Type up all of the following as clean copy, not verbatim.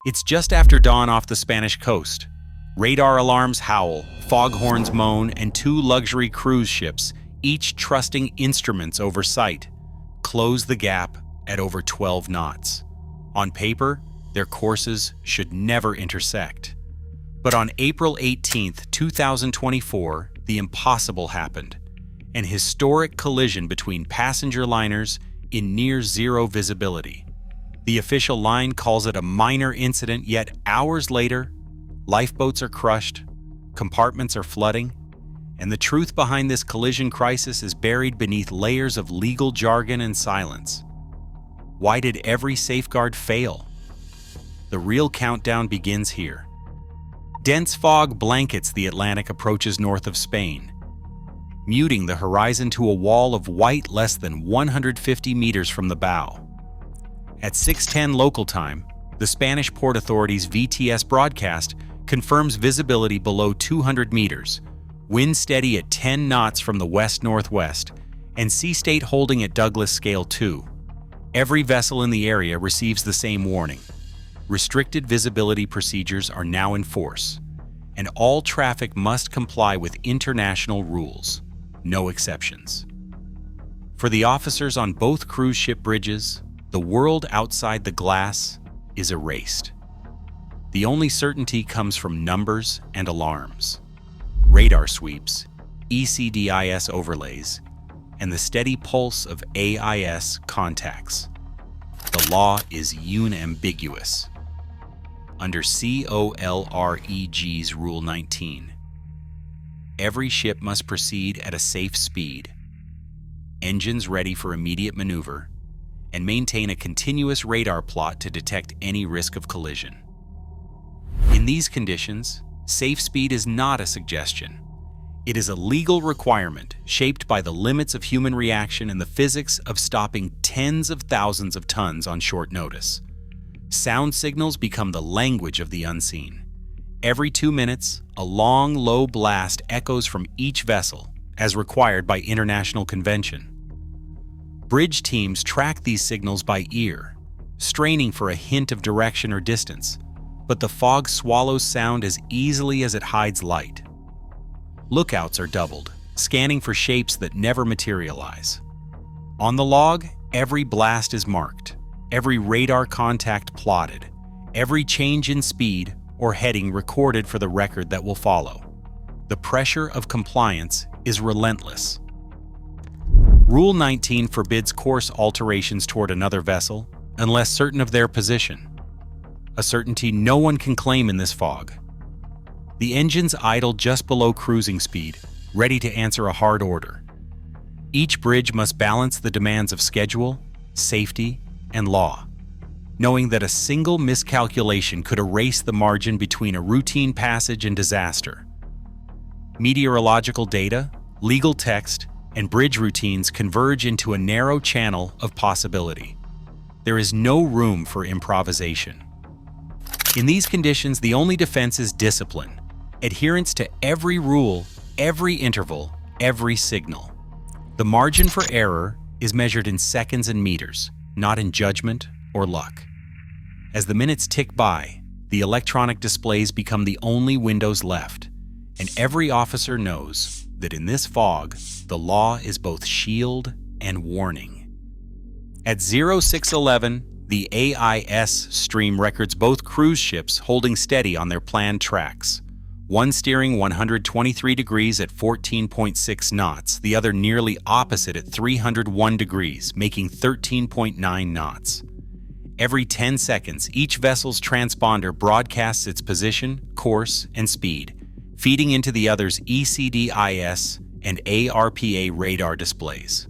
It's just after dawn off the Spanish coast. Radar alarms howl, foghorns moan, and two luxury cruise ships, each trusting instruments over sight, close the gap at over 12 knots. On paper, their courses should never intersect. But on April 18, 2024, the impossible happened. An historic collision between passenger liners in near-zero visibility. The official line calls it a minor incident, yet hours later, lifeboats are crushed, compartments are flooding, and the truth behind this collision crisis is buried beneath layers of legal jargon and silence. Why did every safeguard fail? The real countdown begins here. Dense fog blankets the Atlantic approaches north of Spain, muting the horizon to a wall of white less than 150 meters from the bow. At 6:10 local time, the Spanish Port Authority's VTS broadcast confirms visibility below 200 meters, wind steady at 10 knots from the west-northwest, and sea state holding at Douglas Scale 2. Every vessel in the area receives the same warning. Restricted visibility procedures are now in force, and all traffic must comply with international rules, no exceptions. For the officers on both cruise ship bridges, the world outside the glass is erased. The only certainty comes from numbers and alarms, radar sweeps, ECDIS overlays, and the steady pulse of AIS contacts. The law is unambiguous. Under COLREGs Rule 19, every ship must proceed at a safe speed, engines ready for immediate maneuver, and maintain a continuous radar plot to detect any risk of collision. In these conditions, safe speed is not a suggestion. It is a legal requirement shaped by the limits of human reaction and the physics of stopping tens of thousands of tons on short notice. Sound signals become the language of the unseen. Every 2 minutes, a long, low blast echoes from each vessel, as required by international convention. Bridge teams track these signals by ear, straining for a hint of direction or distance, but the fog swallows sound as easily as it hides light. Lookouts are doubled, scanning for shapes that never materialize. On the log, every blast is marked, every radar contact plotted, every change in speed or heading recorded for the record that will follow. The pressure of compliance is relentless. Rule 19 forbids course alterations toward another vessel unless certain of their position, a certainty no one can claim in this fog. The engines idle just below cruising speed, ready to answer a hard order. Each bridge must balance the demands of schedule, safety, and law, knowing that a single miscalculation could erase the margin between a routine passage and disaster. Meteorological data, legal text, and bridge routines converge into a narrow channel of possibility. There is no room for improvisation. In these conditions, the only defense is discipline, adherence to every rule, every interval, every signal. The margin for error is measured in seconds and meters, not in judgment or luck. As the minutes tick by, the electronic displays become the only windows left, and every officer knows that in this fog, the law is both shield and warning. At 0611, the AIS stream records both cruise ships holding steady on their planned tracks, one steering 123 degrees at 14.6 knots, the other nearly opposite at 301 degrees, making 13.9 knots. Every 10 seconds, each vessel's transponder broadcasts its position, course, and speed, feeding into the other's ECDIS and ARPA radar displays.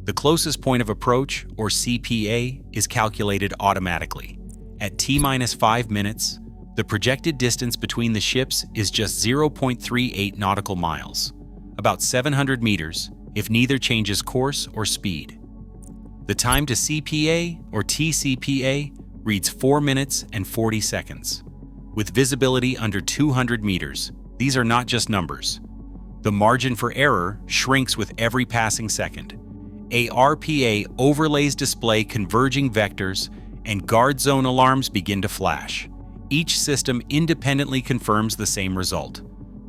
The closest point of approach, or CPA, is calculated automatically. At T-5 minutes, the projected distance between the ships is just 0.38 nautical miles, about 700 meters, if neither changes course or speed. The time to CPA, or TCPA, reads 4 minutes and 40 seconds. With visibility under 200 meters, these are not just numbers. The margin for error shrinks with every passing second. ARPA overlays display converging vectors, and guard zone alarms begin to flash. Each system independently confirms the same result.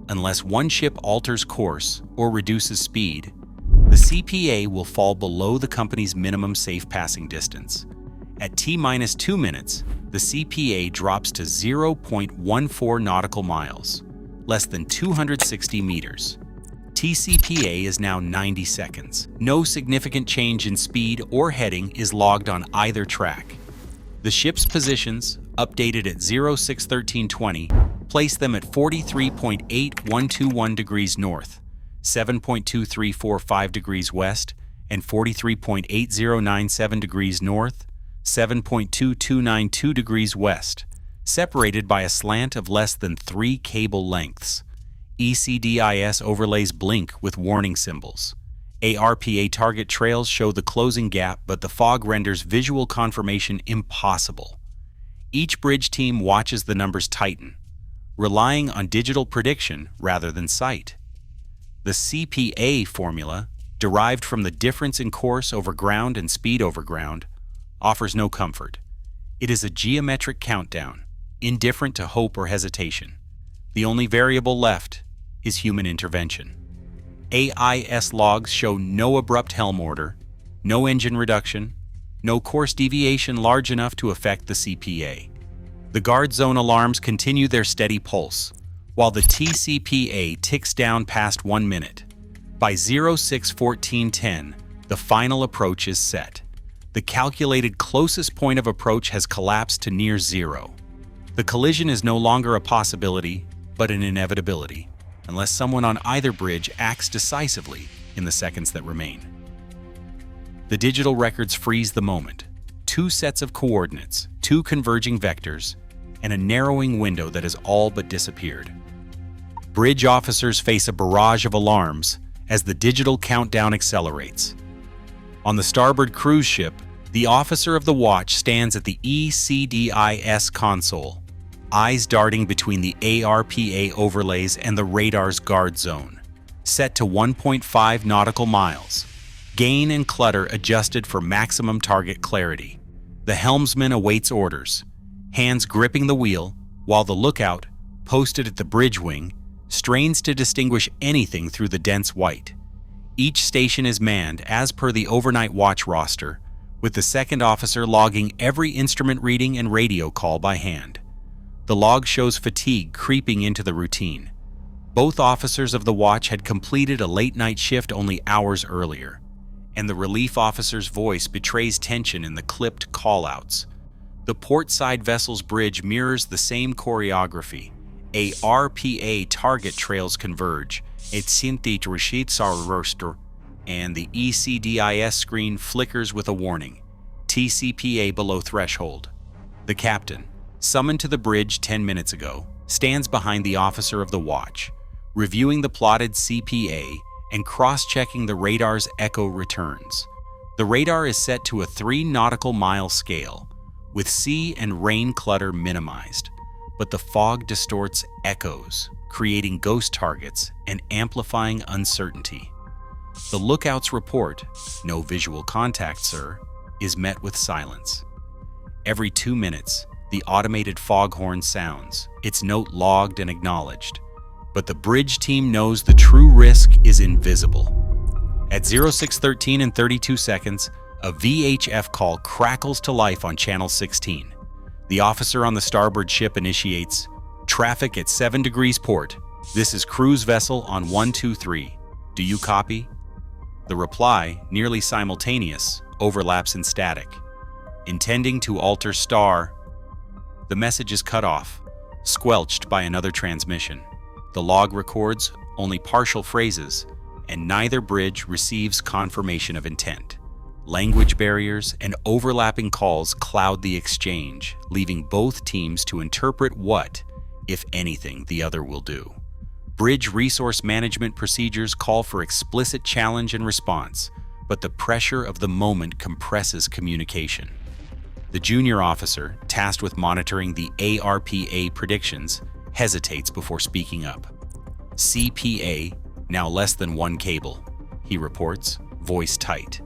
Unless one ship alters course or reduces speed, the CPA will fall below the company's minimum safe passing distance. At T-minus 2 minutes, the CPA drops to 0.14 nautical miles, less than 260 meters. TCPA is now 90 seconds. No significant change in speed or heading is logged on either track. The ship's positions, updated at 061320, place them at 43.8121 degrees north, 7.2345 degrees west, and 43.8097 degrees north, 7.2292 degrees west, separated by a slant of less than 3 cable lengths. ECDIS overlays blink with warning symbols. ARPA target trails show the closing gap, but the fog renders visual confirmation impossible. Each bridge team watches the numbers tighten, relying on digital prediction rather than sight. The CPA formula, derived from the difference in course over ground and speed over ground, offers no comfort. It is a geometric countdown, indifferent to hope or hesitation. The only variable left is human intervention. AIS logs show no abrupt helm order, no engine reduction, no course deviation large enough to affect the CPA. The guard zone alarms continue their steady pulse, while the TCPA ticks down past 1 minute. By 061410, the final approach is set. The calculated closest point of approach has collapsed to near zero. The collision is no longer a possibility, but an inevitability, unless someone on either bridge acts decisively in the seconds that remain. The digital records freeze the moment. 2 sets of coordinates, 2 converging vectors, and a narrowing window that has all but disappeared. Bridge officers face a barrage of alarms as the digital countdown accelerates. On the starboard cruise ship, the officer of the watch stands at the ECDIS console, eyes darting between the ARPA overlays and the radar's guard zone, set to 1.5 nautical miles. Gain and clutter adjusted for maximum target clarity. The helmsman awaits orders, hands gripping the wheel, while the lookout, posted at the bridge wing, strains to distinguish anything through the dense white. Each station is manned as per the overnight watch roster, with the second officer logging every instrument reading and radio call by hand. The log shows fatigue creeping into the routine. Both officers of the watch had completed a late-night shift only hours earlier, and the relief officer's voice betrays tension in the clipped call-outs. The port-side vessel's bridge mirrors the same choreography. ARPA target trails converge, and the ECDIS screen flickers with a warning. TCPA below threshold. The captain, summoned to the bridge 10 minutes ago, stands behind the officer of the watch, reviewing the plotted CPA and cross-checking the radar's echo returns. The radar is set to a 3 nautical mile scale, with sea and rain clutter minimized, but the fog distorts echoes, creating ghost targets and amplifying uncertainty. The lookout's report, "No visual contact, sir," is met with silence. Every 2 minutes, the automated foghorn sounds, its note logged and acknowledged. But the bridge team knows the true risk is invisible. At 0613 and 32 seconds, a VHF call crackles to life on channel 16. The officer on the starboard ship initiates, "Traffic at 7 degrees port. This is cruise vessel on 123. Do you copy?" The reply, nearly simultaneous, overlaps in static. "Intending to alter star." The message is cut off, squelched by another transmission. The log records only partial phrases, and neither bridge receives confirmation of intent. Language barriers and overlapping calls cloud the exchange, leaving both teams to interpret what, if anything, the other will do. Bridge resource management procedures call for explicit challenge and response, but the pressure of the moment compresses communication. The junior officer, tasked with monitoring the ARPA predictions, hesitates before speaking up. "CPA, now less than 1 cable," he reports, voice tight.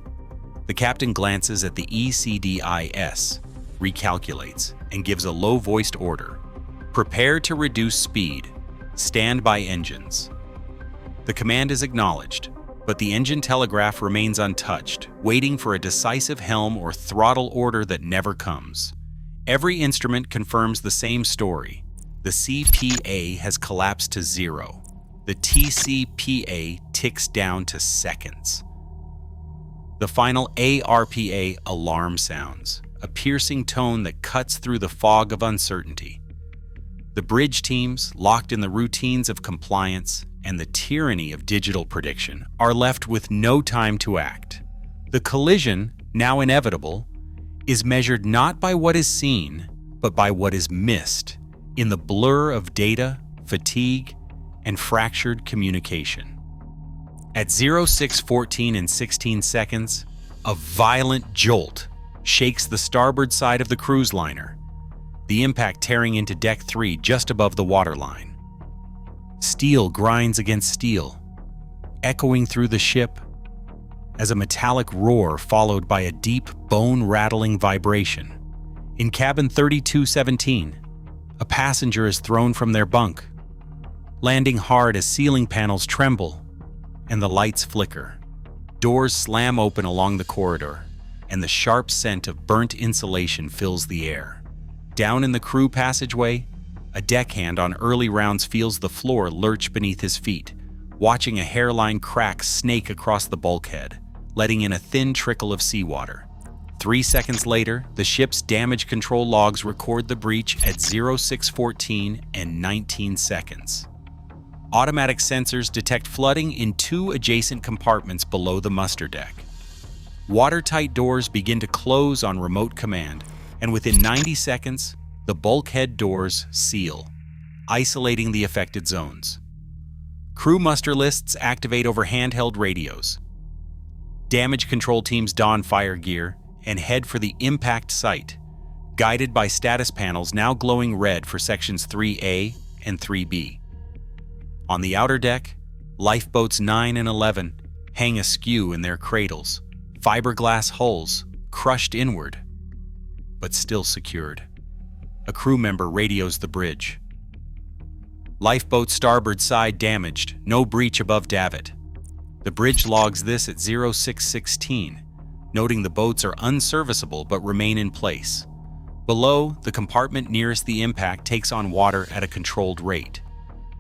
The captain glances at the ECDIS, recalculates, and gives a low-voiced order. Prepare to reduce speed. Stand by engines. The command is acknowledged, but the engine telegraph remains untouched, waiting for a decisive helm or throttle order that never comes. Every instrument confirms the same story. The CPA has collapsed to 0. The TCPA ticks down to seconds. The final ARPA alarm sounds, a piercing tone that cuts through the fog of uncertainty. The bridge teams, locked in the routines of compliance and the tyranny of digital prediction, are left with no time to act. The collision, now inevitable, is measured not by what is seen, but by what is missed in the blur of data, fatigue, and fractured communication. At 06:14 and 16 seconds, a violent jolt shakes the starboard side of the cruise liner, the impact tearing into Deck 3 just above the waterline. Steel grinds against steel, echoing through the ship as a metallic roar followed by a deep, bone-rattling vibration. In cabin 3217, a passenger is thrown from their bunk, landing hard as ceiling panels tremble and the lights flicker. Doors slam open along the corridor, and the sharp scent of burnt insulation fills the air. Down in the crew passageway, a deckhand on early rounds feels the floor lurch beneath his feet, watching a hairline crack snake across the bulkhead, letting in a thin trickle of seawater. 3 seconds later, the ship's damage control logs record the breach at 06:14 and 19 seconds. Automatic sensors detect flooding in 2 adjacent compartments below the muster deck. Watertight doors begin to close on remote command, and within 90 seconds, the bulkhead doors seal, isolating the affected zones. Crew muster lists activate over handheld radios. Damage control teams don fire gear and head for the impact site, guided by status panels now glowing red for sections 3A and 3B. On the outer deck, lifeboats 9 and 11 hang askew in their cradles, fiberglass hulls crushed inward, but still secured. A crew member radios the bridge. Lifeboat starboard side damaged, no breach above davit. The bridge logs this at 06:16, noting the boats are unserviceable but remain in place. Below, the compartment nearest the impact takes on water at a controlled rate.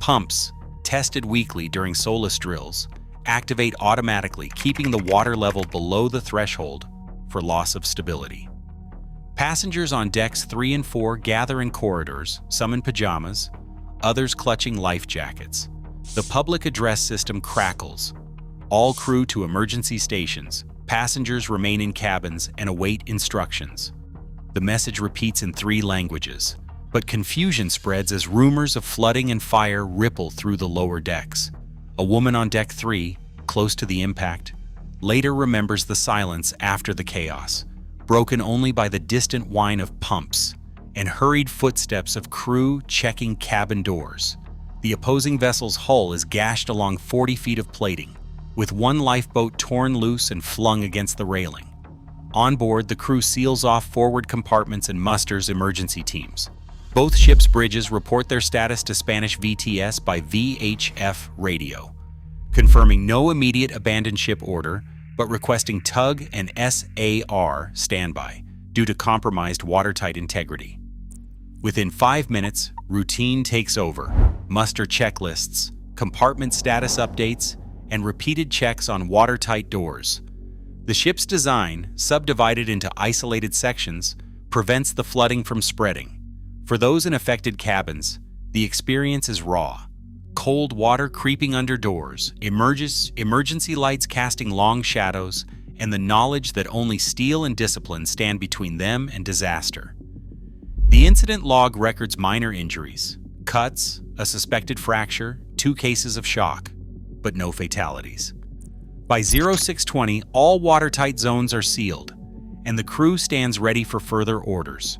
Pumps, tested weekly during SOLAS drills, activate automatically, keeping the water level below the threshold for loss of stability. Passengers on decks 3 and 4 gather in corridors, some in pajamas, others clutching life jackets. The public address system crackles. All crew to emergency stations. Passengers remain in cabins and await instructions. The message repeats in 3 languages, but confusion spreads as rumors of flooding and fire ripple through the lower decks. A woman on deck 3, close to the impact, later remembers the silence after the chaos, broken only by the distant whine of pumps and hurried footsteps of crew checking cabin doors. The opposing vessel's hull is gashed along 40 feet of plating, with one lifeboat torn loose and flung against the railing. On board, the crew seals off forward compartments and musters emergency teams. Both ships' bridges report their status to Spanish VTS by VHF radio, confirming no immediate abandon ship order, but requesting tug and SAR standby due to compromised watertight integrity. Within 5 minutes, routine takes over. Muster checklists, compartment status updates, and repeated checks on watertight doors. The ship's design, subdivided into isolated sections, prevents the flooding from spreading. For those in affected cabins, the experience is raw. Cold water creeping under doors, emergency lights casting long shadows, and the knowledge that only steel and discipline stand between them and disaster. The incident log records minor injuries, cuts, a suspected fracture, 2 cases of shock, but no fatalities. By 06:20, all watertight zones are sealed, and the crew stands ready for further orders.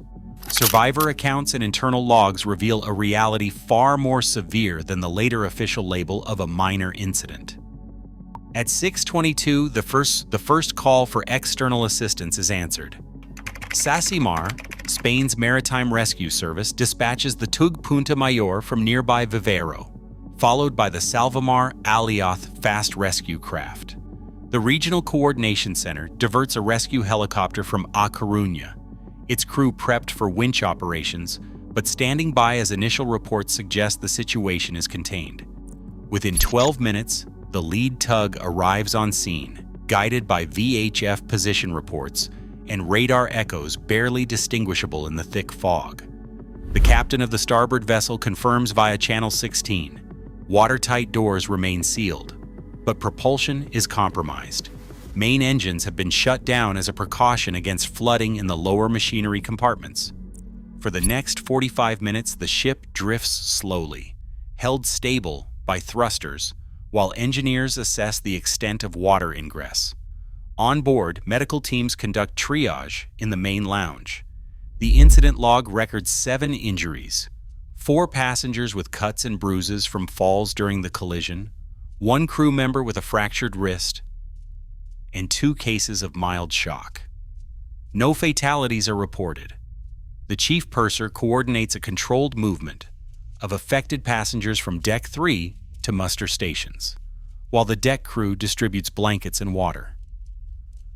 Survivor accounts and internal logs reveal a reality far more severe than the later official label of a minor incident. At 6:22, the first call for external assistance is answered. SACIMAR, Spain's maritime rescue service, dispatches the Tug Punta Mayor from nearby Vivero, followed by the Salvamar Alioth fast rescue craft. The Regional Coordination Center diverts a rescue helicopter from A Coruña, its crew prepped for winch operations, but standing by as initial reports suggest the situation is contained. Within 12 minutes, the lead tug arrives on scene, guided by VHF position reports and radar echoes barely distinguishable in the thick fog. The captain of the starboard vessel confirms via Channel 16. Watertight doors remain sealed, but propulsion is compromised. Main engines have been shut down as a precaution against flooding in the lower machinery compartments. For the next 45 minutes, the ship drifts slowly, held stable by thrusters, while engineers assess the extent of water ingress. On board, medical teams conduct triage in the main lounge. The incident log records 7 injuries, 4 passengers with cuts and bruises from falls during the collision, 1 crew member with a fractured wrist, and 2 cases of mild shock. No fatalities are reported. The chief purser coordinates a controlled movement of affected passengers from Deck 3 to muster stations, while the deck crew distributes blankets and water.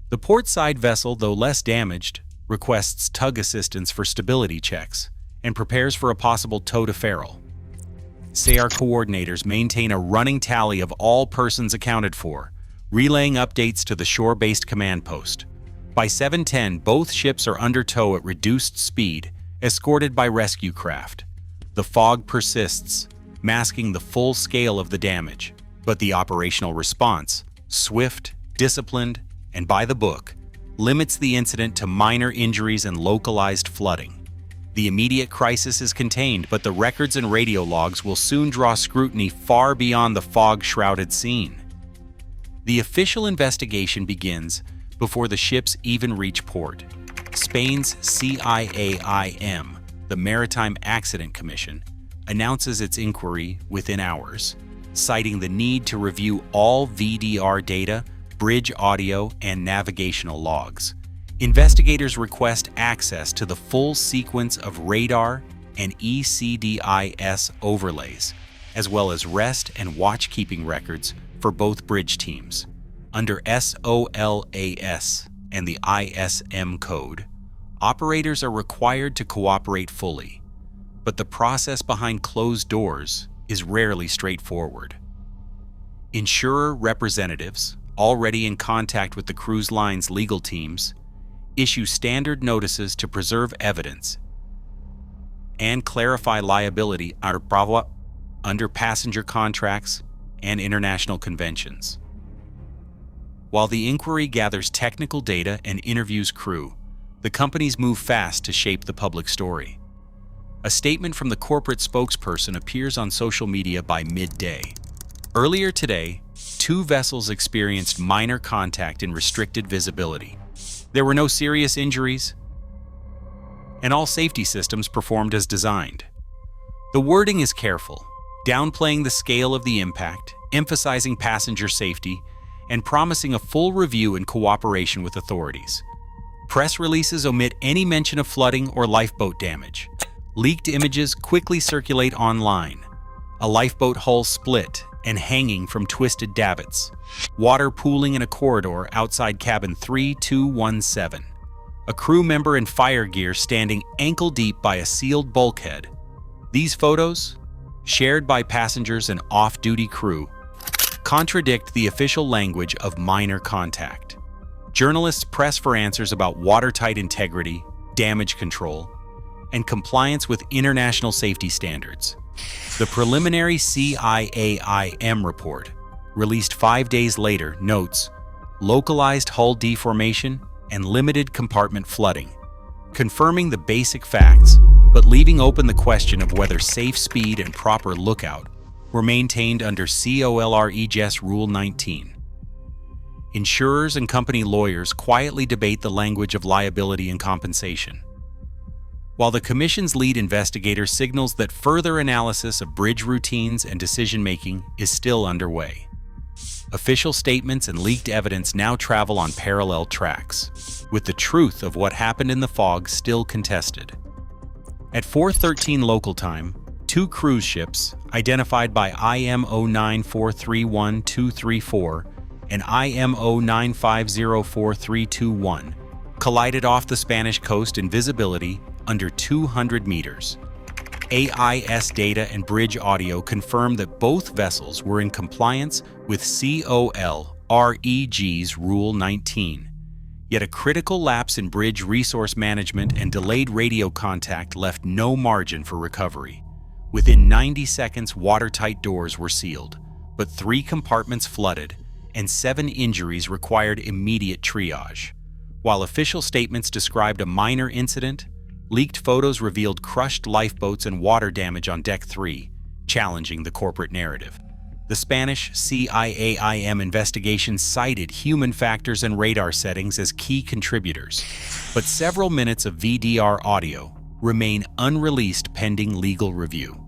The portside vessel, though less damaged, requests tug assistance for stability checks and prepares for a possible tow to Ferrol. SAR coordinators maintain a running tally of all persons accounted for, relaying updates to the shore-based command post. By 7:10, both ships are under tow at reduced speed, escorted by rescue craft. The fog persists, masking the full scale of the damage, but the operational response, swift, disciplined, and by the book, limits the incident to minor injuries and localized flooding. The immediate crisis is contained, but the records and radio logs will soon draw scrutiny far beyond the fog-shrouded scene. The official investigation begins before the ships even reach port. Spain's CIAIM, the Maritime Accident Commission, announces its inquiry within hours, citing the need to review all VDR data, bridge audio, and navigational logs. Investigators request access to the full sequence of radar and ECDIS overlays, as well as rest and watch-keeping records for both bridge teams. Under SOLAS and the ISM code, operators are required to cooperate fully, but the process behind closed doors is rarely straightforward. Insurer representatives, already in contact with the cruise line's legal teams, issue standard notices to preserve evidence and clarify liability under passenger contracts and international conventions. While the inquiry gathers technical data and interviews crew, the companies move fast to shape the public story. A statement from the corporate spokesperson appears on social media by midday. Earlier today, 2 vessels experienced minor contact in restricted visibility. There were no serious injuries, and all safety systems performed as designed. The wording is careful, downplaying the scale of the impact, emphasizing passenger safety, and promising a full review in cooperation with authorities. Press releases omit any mention of flooding or lifeboat damage. Leaked images quickly circulate online. A lifeboat hull split and hanging from twisted davits. Water pooling in a corridor outside cabin 3217. A crew member in fire gear standing ankle-deep by a sealed bulkhead. These photos, shared by passengers and off-duty crew, contradict the official language of minor contact. Journalists press for answers about watertight integrity, damage control, and compliance with international safety standards. The preliminary CIAIM report, released 5 days later, notes localized hull deformation and limited compartment flooding, confirming the basic facts, but leaving open the question of whether safe speed and proper lookout were maintained under COLREGs Rule 19. Insurers and company lawyers quietly debate the language of liability and compensation, while the Commission's lead investigator signals that further analysis of bridge routines and decision-making is still underway. Official statements and leaked evidence now travel on parallel tracks, with the truth of what happened in the fog still contested. At 4:13 local time, two cruise ships, identified by IMO 9431234 and IMO 9504321, collided off the Spanish coast in visibility under 200 meters. AIS data and bridge audio confirm that both vessels were in compliance with COLREGs Rule 19. Yet a critical lapse in bridge resource management and delayed radio contact left no margin for recovery. Within 90 seconds, watertight doors were sealed, but 3 compartments flooded and 7 injuries required immediate triage. While official statements described a minor incident, leaked photos revealed crushed lifeboats and water damage on Deck 3, challenging the corporate narrative. The Spanish CIAIM investigation cited human factors and radar settings as key contributors, but several minutes of VDR audio remain unreleased pending legal review.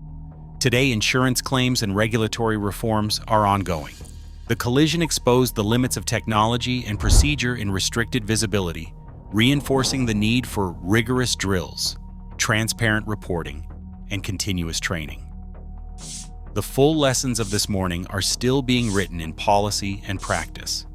Today, insurance claims and regulatory reforms are ongoing. The collision exposed the limits of technology and procedure in restricted visibility, reinforcing the need for rigorous drills, transparent reporting, and continuous training. The full lessons of this morning are still being written in policy and practice.